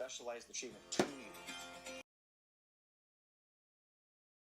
specialized treatment to you.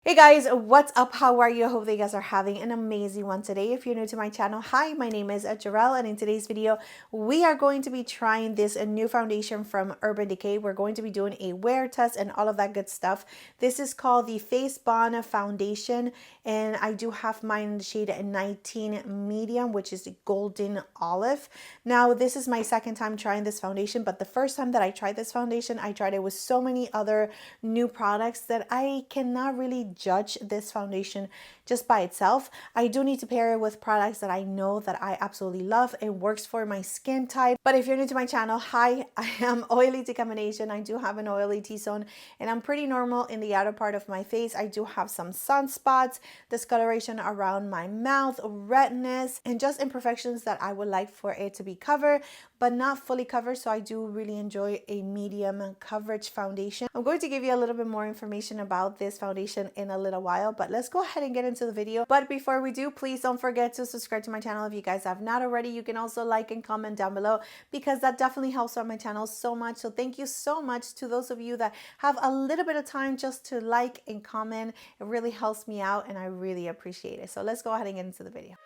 Hey guys, what's up? How are you? I hope that you guys are having an amazing one today. If you're new to my channel, hi, my name is Jarrell, and in today's video, we are going to be trying this new foundation from Urban Decay. We're going to be doing a wear test and all of that good stuff. This is called the Face Bond Foundation, and I do have mine in the shade 19 medium, which is the golden olive. Now, this is my second time trying this foundation, but the first time that I tried this foundation, I tried it with so many other new products that I cannot really judge this foundation just by itself. I do need to pair it with products that I know that I absolutely love. It works for my skin type. But if you're new to my channel, hi, I am oily to combination. I do have an oily T-zone and I'm pretty normal in the outer part of my face. I do have some sunspots, discoloration around my mouth, redness, and just imperfections that I would like for it to be covered, but not fully covered. So I do really enjoy a medium coverage foundation. I'm going to give you a little bit more information about this foundation in a little while, but let's go ahead and get into the video. But before we do, please don't forget to subscribe to my channel if you guys have not already. You can also like and comment down below because that definitely helps out my channel so much. So thank you so much to those of you that have a little bit of time just to like and comment. It really helps me out and I really appreciate it. So let's go ahead and get into the video.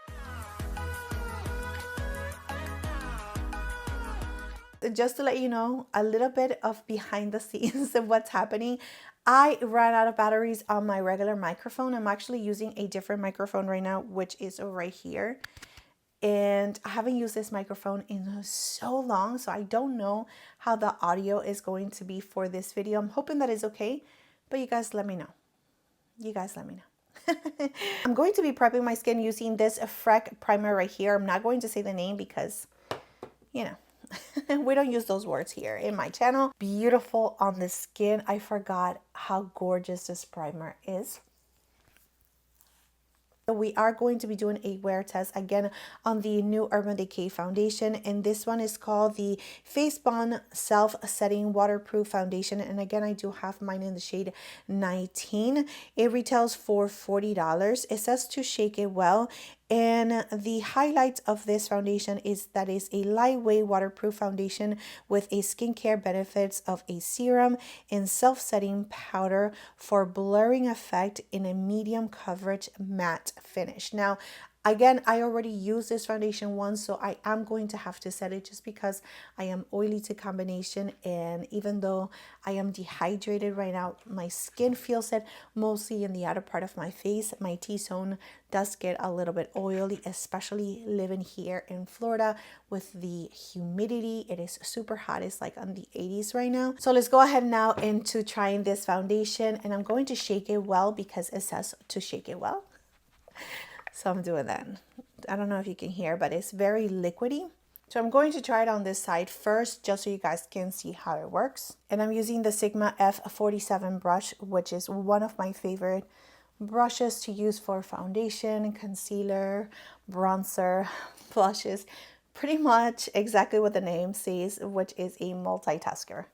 Just to let you know a little bit of behind the scenes of what's happening, I ran out of batteries on my regular microphone. I'm actually using a different microphone right now, which is right here. And I haven't used this microphone in so long, so I don't know how the audio is going to be for this video. I'm hoping that it's okay, but you guys let me know. You guys let me know. I'm going to be prepping my skin using this Freck primer right here. I'm not going to say the name because, you know, we don't use those words here in my channel. Beautiful on the skin. I forgot how gorgeous this primer is. We are going to be doing a wear test again on the new Urban Decay foundation, and this one is called the Face Bond Self Setting Waterproof Foundation. And again, I do have mine in the shade 19. It retails for $40. It says to shake it well. And the highlight of this foundation is that it's a lightweight waterproof foundation with a skincare benefits of a serum and self-setting powder for blurring effect in a medium coverage matte finish. Now, again, I already used this foundation once, so I am going to have to set it just because I am oily to combination. And even though I am dehydrated right now, my skin feels it mostly in the outer part of my face. My T-zone does get a little bit oily, especially living here in Florida with the humidity. It is super hot. It's like on the 80s right now. So let's go ahead now into trying this foundation, and I'm going to shake it well because it says to shake it well. So I'm doing that. I don't know if you can hear, but it's very liquidy. So I'm going to try it on this side first, just so you guys can see how it works. And I'm using the Sigma F47 brush, which is one of my favorite brushes to use for foundation, concealer, bronzer, blushes. Pretty much exactly what the name says, which is a multitasker.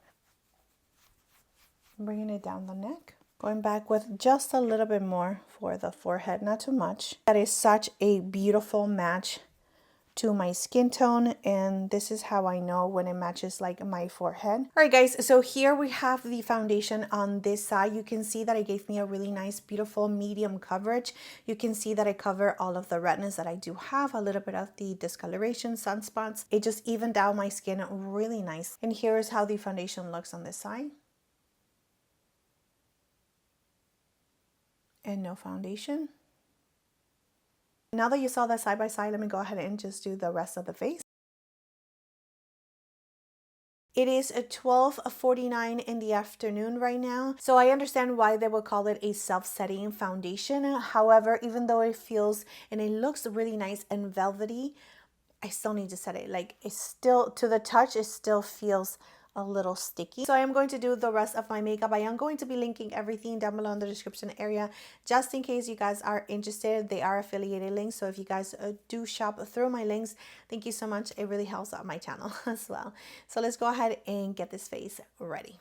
Bringing it down the neck. Going back with just a little bit more for the forehead, not too much. That is such a beautiful match to my skin tone, and this is how I know when it matches like my forehead. All right guys, so here we have the foundation on this side. You can see that it gave me a really nice beautiful medium coverage. You can see that I cover all of the redness that I do have, a little bit of the discoloration, sunspots. It just evened out my skin really nice. And here's how the foundation looks on this side. And no foundation. Now that you saw that side by side, let me go ahead and just do the rest of the face. It is 12:49 in the afternoon right now, so I understand why they would call it a self-setting foundation. However, even though it feels and it looks really nice and velvety, I still need to set it. Like, it's still, to the touch, it still feels a little sticky. So I am going to do the rest of my makeup. I am going to be linking everything down below in the description area, just in case you guys are interested. They are affiliated links, so if you guys do shop through my links, thank you so much. It really helps out my channel as well. So let's go ahead and get this face ready.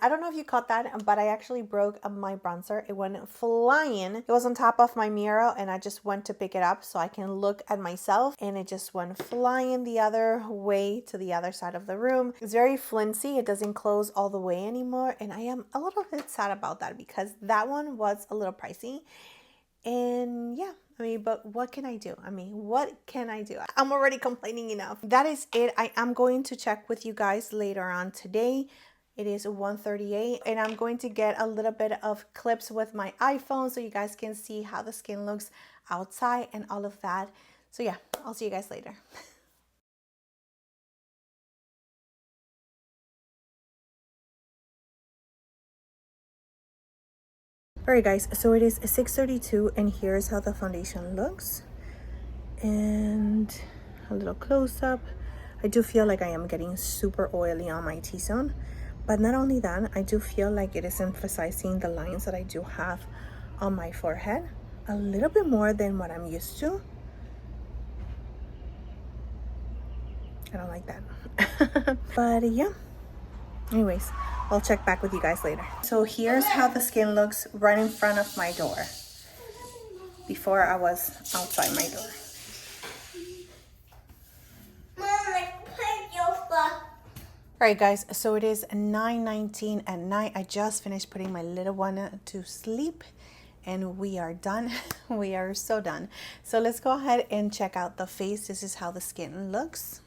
I don't know if you caught that, but I actually broke my bronzer. It went flying. It was on top of my mirror and I just went to pick it up so I can look at myself, and it just went flying the other way to the other side of the room. It's very flimsy. It doesn't close all the way anymore, and I am a little bit sad about that because that one was a little pricey. And yeah, I mean, but what can I do? I mean, what can I do? I'm already complaining enough. That is it. I am going to check with you guys later on today. It is 1:38 and I'm going to get a little bit of clips with my iPhone so you guys can see how the skin looks outside and all of that. So yeah, I'll see you guys later. Alright guys, so it is 6:32 and here's how the foundation looks. And a little close-up. I do feel like I am getting super oily on my T-zone, but not only that, I do feel like it is emphasizing the lines that I do have on my forehead a little bit more than what I'm used to. I don't like that. But yeah, anyways, I'll check back with you guys later. So here's how the skin looks right in front of my door before I was outside my door. Alright guys, so it is 9:19 at night. I just finished putting my little one to sleep and we are done. We are so done. So let's go ahead and check out the face. This is how the skin looks.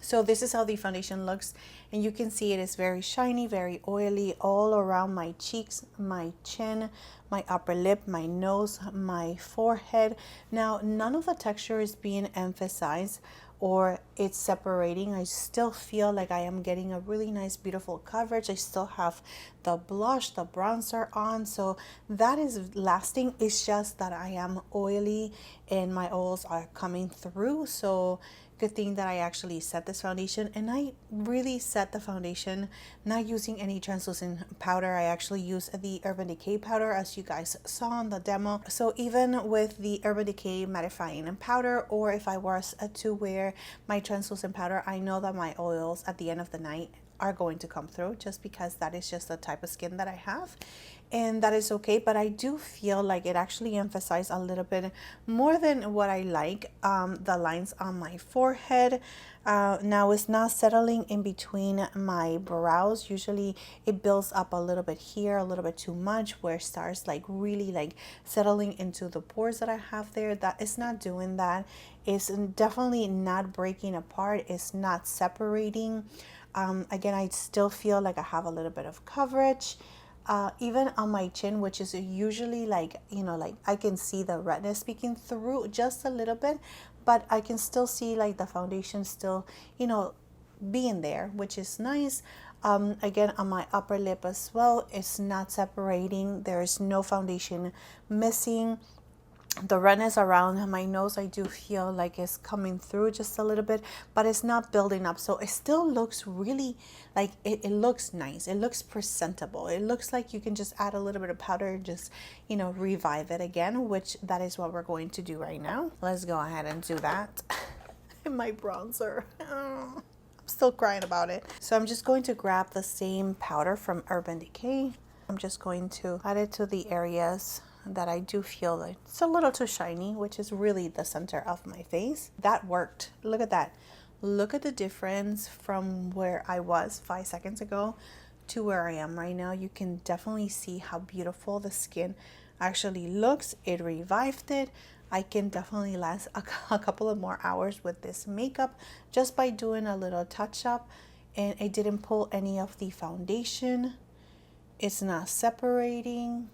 So this is how the foundation looks, and you can see it is very shiny, very oily all around my cheeks, my chin, my upper lip, my nose, my forehead. Now, none of the texture is being emphasized or it's separating. I still feel like I am getting a really nice, beautiful coverage. I still have the blush, the bronzer on, so that is lasting. It's just that I am oily and my oils are coming through. So good thing that I actually set this foundation, and I really set the foundation not using any translucent powder. I actually use the Urban Decay powder as you guys saw in the demo. So even with the Urban Decay mattifying powder, or if I was to wear my translucent powder, I know that my oils at the end of the night are going to come through, just because that is just the type of skin that I have, and that is okay. But I do feel like it actually emphasized a little bit more than what I like, the lines on my forehead. Now it's not settling in between my brows. Usually it builds up a little bit here, a little bit too much, where it starts like really like settling into the pores that I have there. That is not doing that. It's definitely not breaking apart. It's not separating. Again, I still feel like I have a little bit of coverage. Even on my chin, which is usually like, you know, like I can see the redness peeking through just a little bit, but I can still see like the foundation still, you know, being there, which is nice. Again, on my upper lip as well, it's not separating. There is no foundation missing. The redness around my nose, I do feel like it's coming through just a little bit, but it's not building up. So it still looks really like it looks nice. It looks presentable. It looks like you can just add a little bit of powder and just, you know, revive it again, which that is what we're going to do right now. Let's go ahead and do that. My bronzer. I'm still crying about it. So I'm just going to grab the same powder from Urban Decay. I'm just going to add it to the areas that I do feel like it's a little too shiny, which is really the center of my face. That worked. Look at that. Look at the difference from where I was 5 seconds ago to where I am right now. You can definitely see how beautiful the skin actually looks. It revived it. I can definitely last a couple of more hours with this makeup just by doing a little touch up, and it didn't pull any of the foundation. It's not separating.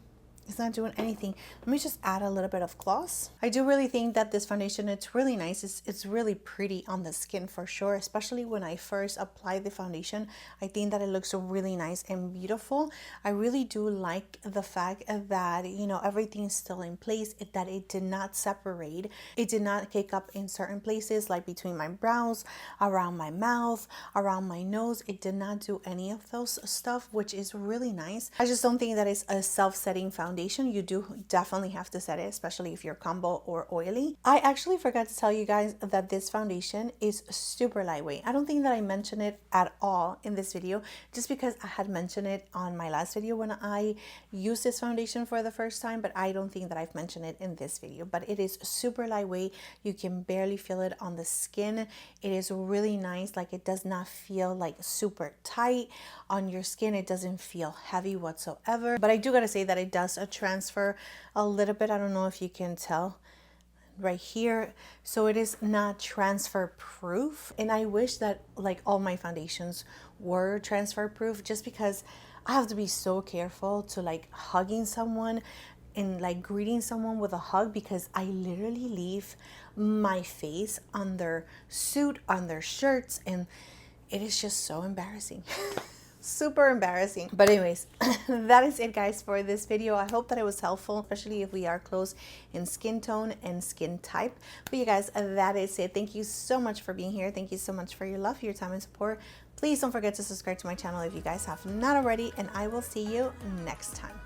It's not doing anything. Let me just add a little bit of gloss. I do really think that this foundation, it's really nice. It's really pretty on the skin for sure, especially when I first apply the foundation. I think that it looks really nice and beautiful. I really do like the fact that, you know, everything's still in place, that it did not separate. It did not kick up in certain places, like between my brows, around my mouth, around my nose. It did not do any of those stuff, which is really nice. I just don't think that it's a self-setting foundation foundation, you do definitely have to set it, especially if you're combo or oily. I actually forgot to tell you guys that this foundation is super lightweight. I don't think that I mentioned it at all in this video, just because I had mentioned it on my last video when I used this foundation for the first time, but I don't think that I've mentioned it in this video. But it is super lightweight. You can barely feel it on the skin. It is really nice. Like, it does not feel like super tight on your skin. It doesn't feel heavy whatsoever. But I do gotta say that it does transfer a little bit. I don't know if you can tell right here, so it is not transfer proof, and I wish that like all my foundations were transfer proof, just because I have to be so careful to like hugging someone and like greeting someone with a hug, because I literally leave my face on their suit, on their shirts, and it is just so embarrassing. Super embarrassing. But anyways, that is it, guys, for this video. I hope that it was helpful, especially if we are close in skin tone and skin type. But you guys, that is it. Thank you so much for being here. Thank you so much for your love, your time, and support. Please don't forget to subscribe to my channel if you guys have not already, and I will see you next time.